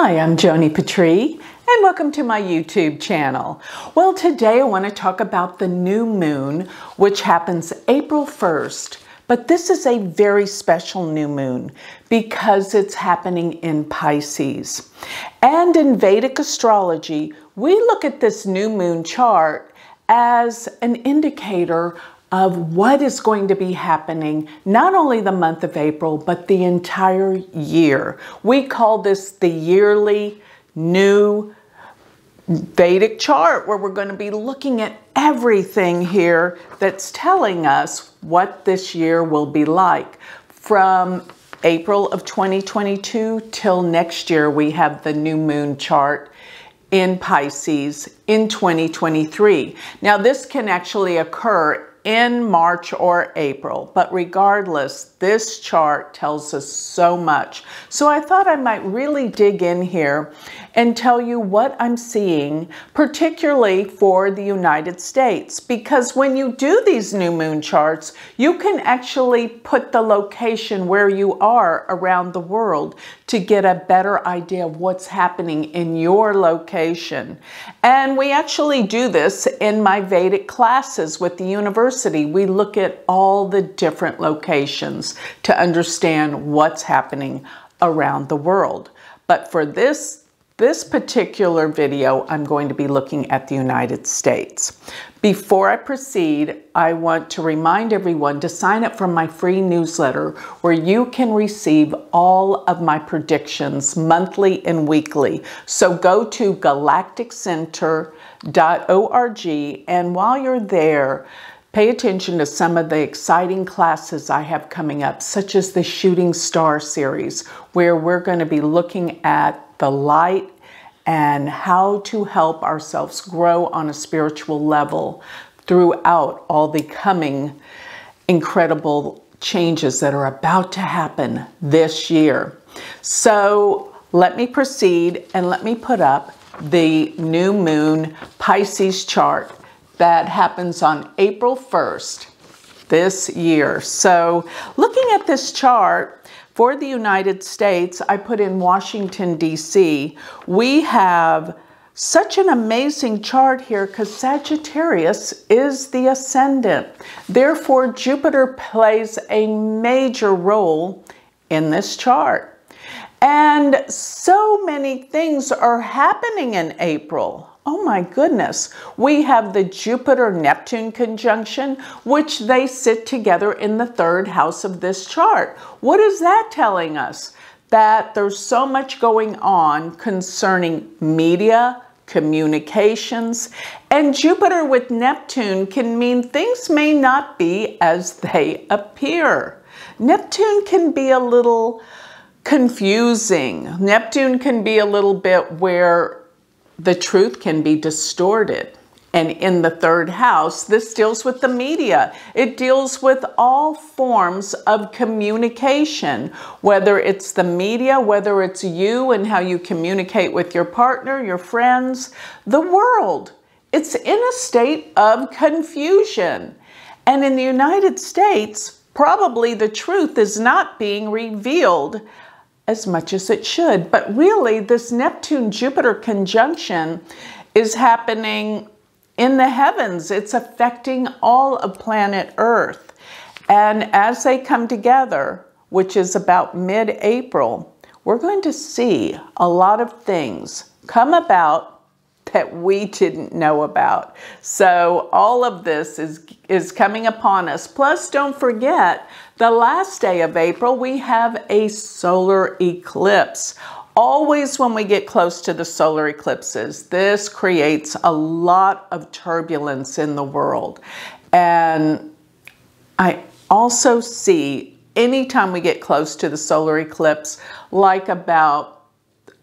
Hi, I'm Joni Patry, and welcome to my YouTube channel. Well, today I want to talk about the new moon, which happens April 1st. But this is a very special new moon because it's happening in Pisces. And in Vedic astrology, we look at this new moon chart as an indicator of what is going to be happening, not only the month of April, but the entire year. We call this the yearly new Vedic chart, where we're going to be looking at everything here that's telling us what this year will be like. From April of 2022 till next year, we have the new moon chart in Pisces in 2023. Now, this can actually occur in March or April, but regardless, this chart tells us so much. So I thought I might really dig in here and tell you what I'm seeing, particularly for the United States, because when you do these new moon charts, you can actually put the location where you are around the world to get a better idea of what's happening in your location. And we actually do this in my Vedic classes with the university. We look at all the different locations to understand what's happening around the world. But for this particular video, I'm going to be looking at the United States. Before I proceed, I want to remind everyone to sign up for my free newsletter where you can receive all of my predictions monthly and weekly. So go to galacticcenter.org, and while you're there, pay attention to some of the exciting classes I have coming up, such as the Shooting Star series, where we're going to be looking at the light and how to help ourselves grow on a spiritual level throughout all the coming incredible changes that are about to happen this year. So let me proceed and let me put up the new moon Pisces chart that happens on April 1st this year. So looking at this chart, for the United States, I put in Washington, D.C. We have such an amazing chart here because Sagittarius is the ascendant. Therefore, Jupiter plays a major role in this chart. And so many things are happening in April. Oh my goodness. We have the Jupiter-Neptune conjunction, which they sit together in the third house of this chart. What is that telling us? That there's so much going on concerning media, communications, and Jupiter with Neptune can mean things may not be as they appear. Neptune can be a little confusing. Neptune can be a little bit where the truth can be distorted. And in the third house, this deals with the media. It deals with all forms of communication, whether it's the media, whether it's you and how you communicate with your partner, your friends, the world. It's in a state of confusion. And in the United States, probably the truth is not being revealed as much as it should. But really, this Neptune-Jupiter conjunction is happening in the heavens. It's affecting all of planet Earth. And as they come together, which is about mid-April, we're going to see a lot of things come about that we didn't know about. So all of this is coming upon us. Plus, don't forget, the last day of April, we have a solar eclipse. Always when we get close to the solar eclipses, this creates a lot of turbulence in the world. And I also see anytime we get close to the solar eclipse, like about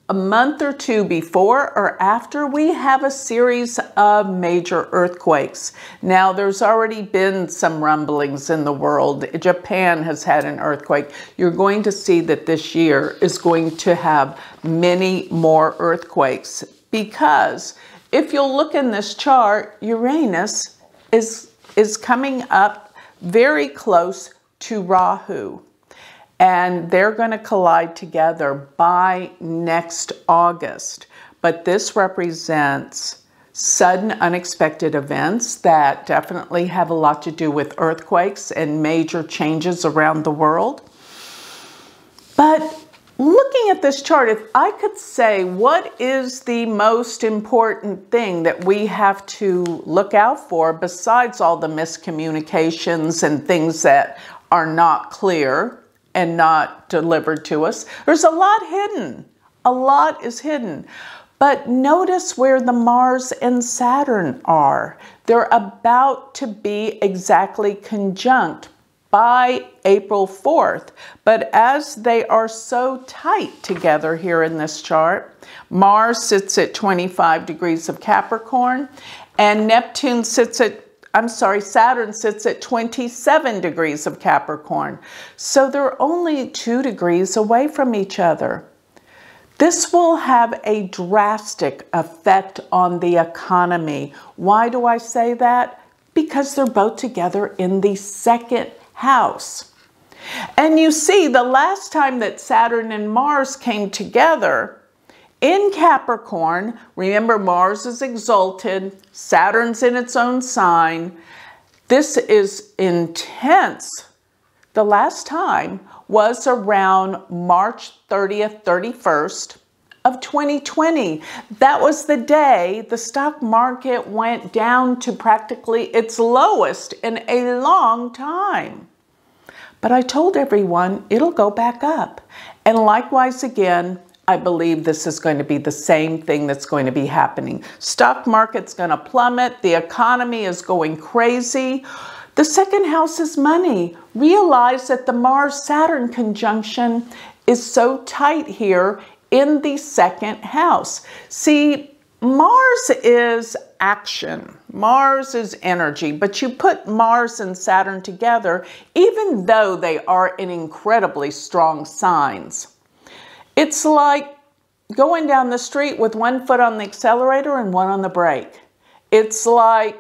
a month or two before or after, we have a series of major earthquakes. Now, there's already been some rumblings in the world. Japan has had an earthquake. You're going to see that this year is going to have many more earthquakes, because if you'll look in this chart, Uranus is coming up very close to Rahu. and they're going to collide together by next August. But this represents sudden, unexpected events that definitely have a lot to do with earthquakes and major changes around the world. But looking at this chart, if I could say what is the most important thing that we have to look out for besides all the miscommunications and things that are not clear and not delivered to us, there's a lot hidden. A lot is hidden. But notice where the Mars and Saturn are. They're about to be exactly conjunct by April 4th. But as they are so tight together here in this chart, Mars sits at 25 degrees of Capricorn, and Saturn sits at 27 degrees of Capricorn. So they're only 2 degrees away from each other. This will have a drastic effect on the economy. Why do I say that? Because they're both together in the second house. And you see, the last time that Saturn and Mars came together in Capricorn, remember Mars is exalted, Saturn's in its own sign. This is intense. The last time was around March 30th, 31st of 2020. That was the day the stock market went down to practically its lowest in a long time. But I told everyone it'll go back up. And likewise again, I believe this is going to be the same thing that's going to be happening. Stock market's going to plummet. The economy is going crazy. The second house is money. Realize that the Mars-Saturn conjunction is so tight here in the second house. See, Mars is action. Mars is energy. But you put Mars and Saturn together, even though they are in incredibly strong signs. It's like going down the street with one foot on the accelerator and one on the brake. It's like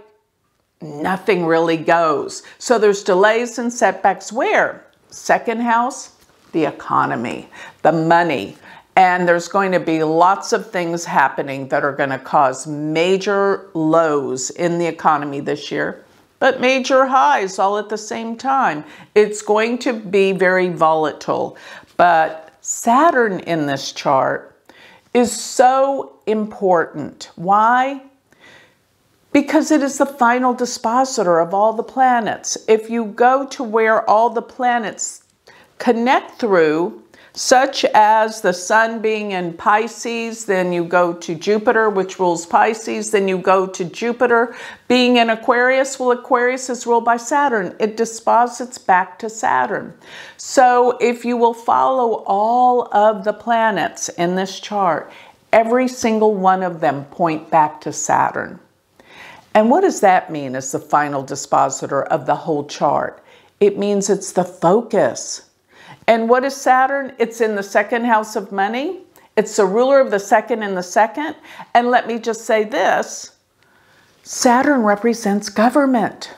nothing really goes. So there's delays and setbacks where? Second house, the economy, the money. And there's going to be lots of things happening that are going to cause major lows in the economy this year, but major highs all at the same time. It's going to be very volatile. But Saturn in this chart is so important. Why? Because it is the final dispositor of all the planets. If you go to where all the planets connect through, such as the sun being in Pisces, then you go to Jupiter, which rules Pisces, then you go to Jupiter being in Aquarius. Well, Aquarius is ruled by Saturn. It disposits back to Saturn. So if you will follow all of the planets in this chart, every single one of them point back to Saturn. And what does that mean as the final dispositor of the whole chart? It means it's the focus. And what is Saturn? It's in the second house of money. It's the ruler of the second and the second. And let me just say this, Saturn represents government.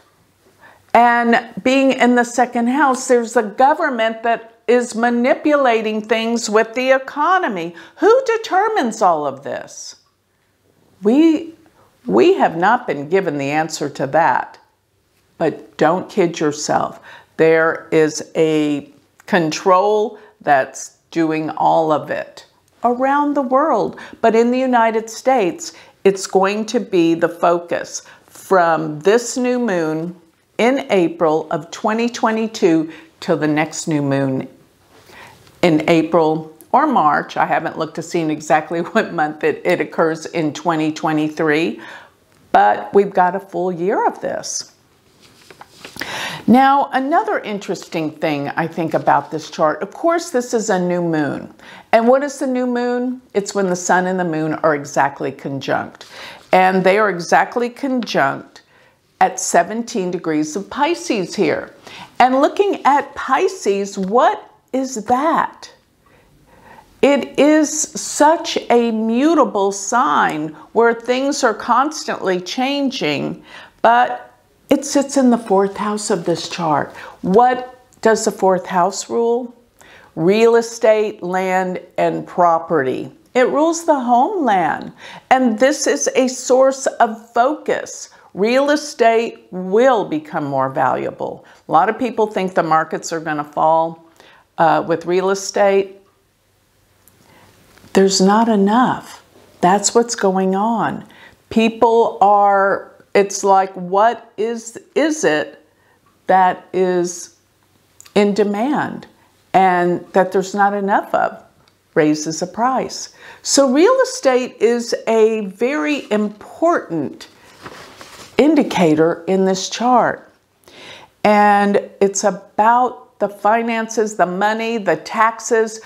And being in the second house, there's a government that is manipulating things with the economy. Who determines all of this? We have not been given the answer to that. But don't kid yourself. There is a control that's doing all of it around the world. But in the United States, it's going to be the focus from this new moon in April of 2022 till the next new moon in April or March. I haven't looked to see exactly what month it occurs in 2023, but we've got a full year of this. Now, another interesting thing I think about this chart, of course, this is a new moon. And what is the new moon? It's when the sun and the moon are exactly conjunct. And they are exactly conjunct at 17 degrees of Pisces here. And looking at Pisces, what is that? It is such a mutable sign where things are constantly changing, but it sits in the fourth house of this chart. What does the fourth house rule? real estate, land, and property. It rules the homeland, and this is a source of focus. Real estate will become more valuable. A lot of people think the markets are going to fall with real estate. There's not enough. That's what's going on. People are, it's like, what is it that is in demand and that there's not enough of? Raises the price. So real estate is a very important indicator in this chart. And it's about the finances, the money, the taxes,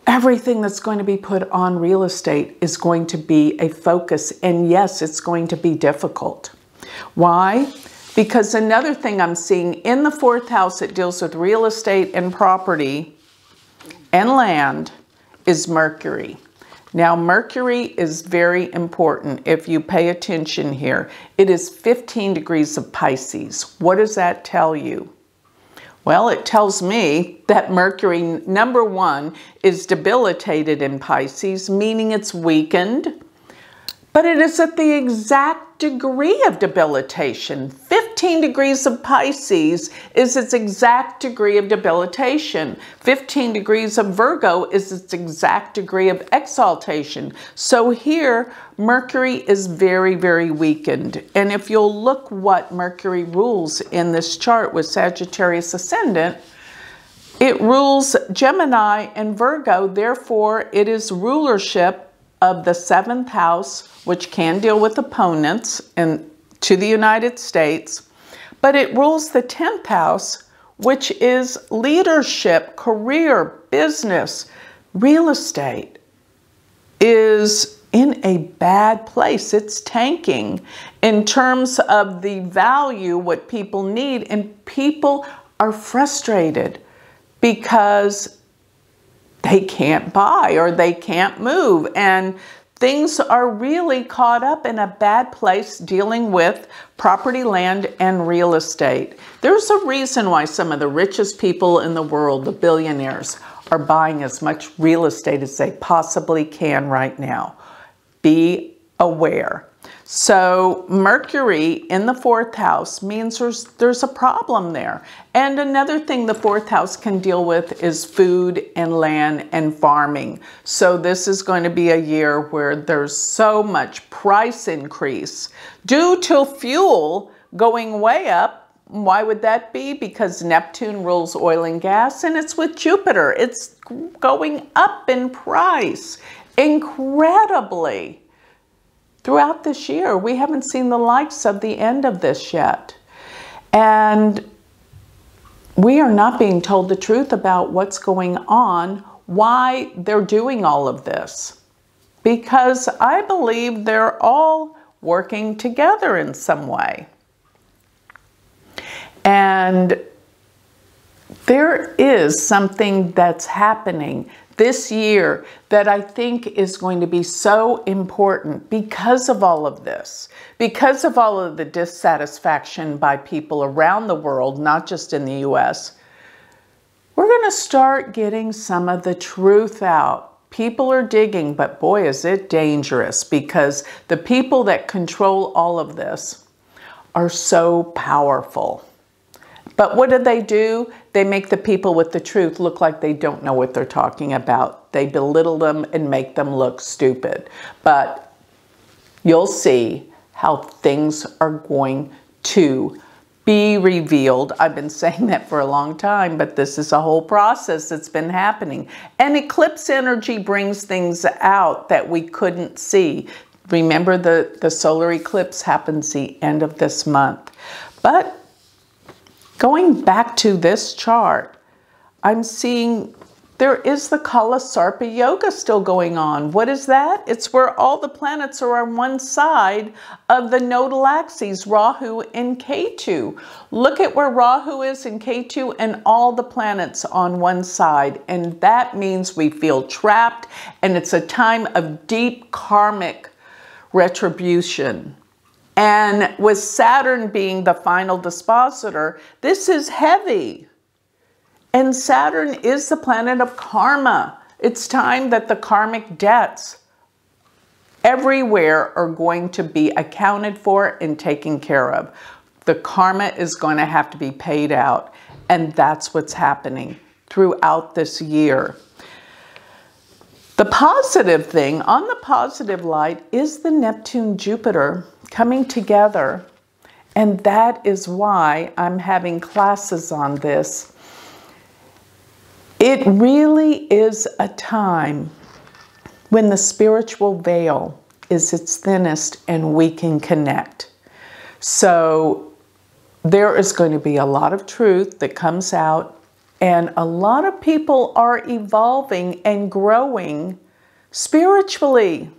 everything that's going to be put on real estate is going to be a focus. And yes, it's going to be difficult. Why? Because another thing I'm seeing in the 4th house that deals with real estate and property and land is Mercury. Now, Mercury is very important if you pay attention here. It is 15 degrees of Pisces. What does that tell you? Well, it tells me that Mercury, number one, is debilitated in Pisces, meaning it's weakened, but it is at the exact degree of debilitation. 15 degrees of Pisces is its exact degree of debilitation. 15 degrees of Virgo is its exact degree of exaltation. So here, Mercury is very, very weakened. And if you'll look what Mercury rules in this chart with Sagittarius ascendant, it rules Gemini and Virgo. Therefore, it is rulership of the 7th house, which can deal with opponents to the United States, but it rules the 10th house, which is leadership, career, business. Real estate is in a bad place. It's tanking in terms of the value, what people need, and people are frustrated because they can't buy or they can't move, and things are really caught up in a bad place dealing with property, land, and real estate. There's a reason why some of the richest people in the world, the billionaires, are buying as much real estate as they possibly can right now. Be aware. So Mercury in the 4th house means there's a problem there. And another thing the 4th house can deal with is food and land and farming. So this is going to be a year where there's so much price increase due to fuel going way up. Why would that be? Because Neptune rules oil and gas, and it's with Jupiter. It's going up in price incredibly. Throughout this year, we haven't seen the likes of the end of this yet. And we are not being told the truth about what's going on, why they're doing all of this. Because I believe they're all working together in some way. And there is something that's happening this year that I think is going to be so important because of all of this, because of all of the dissatisfaction by people around the world, not just in the US. We're going to start getting some of the truth out. People are digging, but boy, is it dangerous, because the people that control all of this are so powerful. But what do? They make the people with the truth look like they don't know what they're talking about. They belittle them and make them look stupid. But you'll see how things are going to be revealed. I've been saying that for a long time, but this is a whole process that's been happening. And eclipse energy brings things out that we couldn't see. Remember, the solar eclipse happens the end of this month. But going back to this chart, I'm seeing there is the Kala Sarpa Yoga still going on. What is that? It's where all the planets are on one side of the nodal axes, Rahu and Ketu. Look at where Rahu is in Ketu and all the planets on one side. And that means we feel trapped, and it's a time of deep karmic retribution. And with Saturn being the final dispositor, this is heavy. And Saturn is the planet of karma. It's time that the karmic debts everywhere are going to be accounted for and taken care of. The karma is going to have to be paid out. And that's what's happening throughout this year. The positive thing, on the positive light, is the Neptune Jupiter coming together. And that is why I'm having classes on this. It really is a time when the spiritual veil is its thinnest and we can connect. So there is going to be a lot of truth that comes out, and a lot of people are evolving and growing spiritually.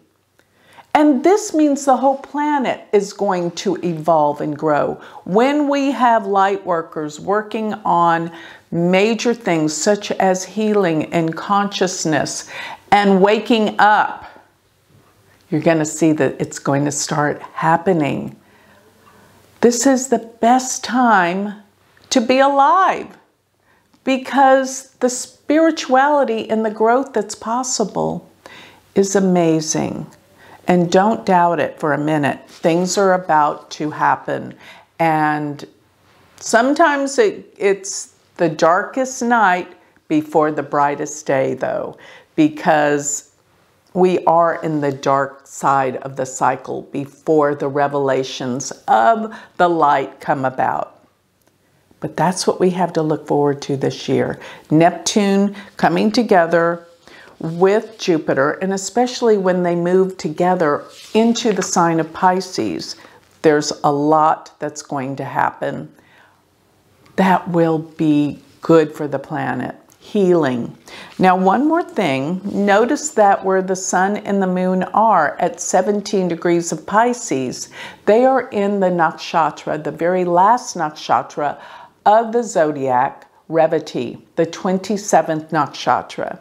And this means the whole planet is going to evolve and grow. When we have light workers working on major things such as healing and consciousness and waking up, you're going to see that it's going to start happening. This is the best time to be alive because the spirituality and the growth that's possible is amazing. And don't doubt it for a minute. Things are about to happen. And sometimes it's the darkest night before the brightest day, though, because we are in the dark side of the cycle before the revelations of the light come about. But that's what we have to look forward to this year. Neptune coming together with Jupiter, and especially when they move together into the sign of Pisces, there's a lot that's going to happen that will be good for the planet. Healing. Now, one more thing, notice that where the sun and the moon are at 17 degrees of Pisces, they are in the Nakshatra, the very last Nakshatra of the zodiac, Revati, the 27th Nakshatra.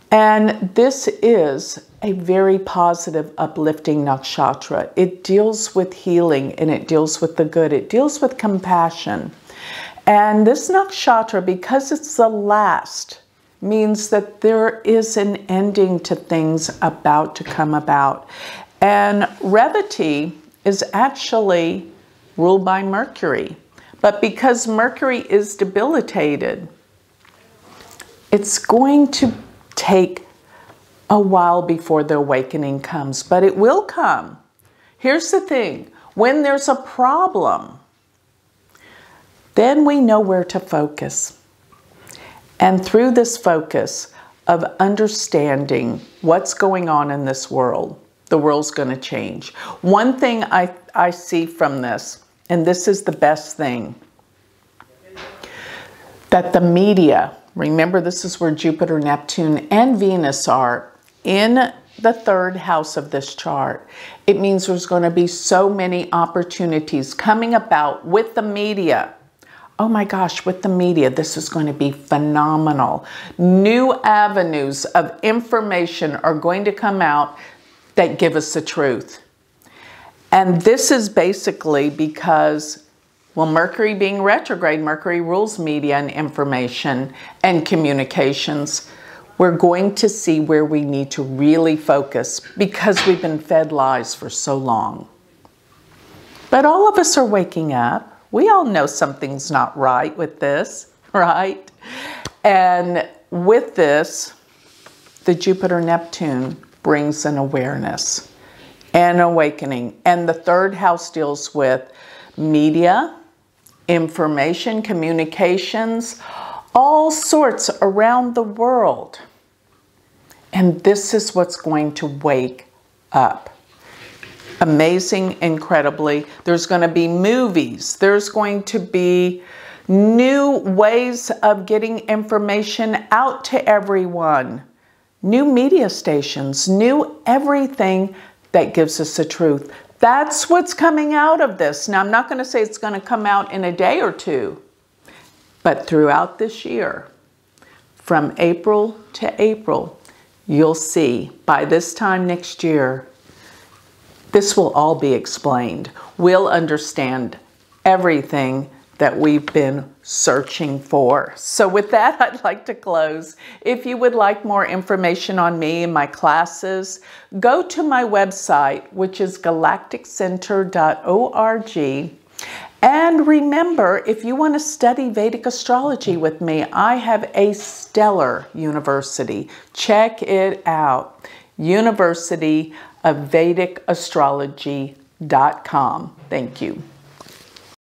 And this is a very positive, uplifting nakshatra. It deals with healing and it deals with the good. It deals with compassion. And this nakshatra, because it's the last, means that there is an ending to things about to come about. And Revati is actually ruled by Mercury. But because Mercury is debilitated, it's going to take a while before the awakening comes, but it will come. Here's the thing, when there's a problem, then we know where to focus. And through this focus of understanding what's going on in this world, the world's going to change. One thing I see from this, and this is the best thing, that the media, remember, this is where Jupiter, Neptune, and Venus are in the third house of this chart. It means there's going to be so many opportunities coming about with the media. Oh my gosh, with the media, this is going to be phenomenal. New avenues of information are going to come out that give us the truth. And this is basically because, well, Mercury being retrograde, Mercury rules media and information and communications. We're going to see where we need to really focus because we've been fed lies for so long. But all of us are waking up. We all know something's not right with this, right? And with this, the Jupiter-Neptune brings an awareness and awakening. And the third house deals with media, information, communications, all sorts around the world. And this is what's going to wake up. Amazing, incredibly. There's going to be movies. There's going to be new ways of getting information out to everyone. New media stations, new everything that gives us the truth. That's what's coming out of this. Now, I'm not going to say it's going to come out in a day or two, but throughout this year, from April to April, you'll see by this time next year, this will all be explained. We'll understand everything that we've been searching for. So with that, I'd like to close. If you would like more information on me and my classes, go to my website, which is galacticcenter.org. And remember, if you want to study Vedic astrology with me, I have a stellar university. Check it out. University of Vedic Astrology.com. Thank you.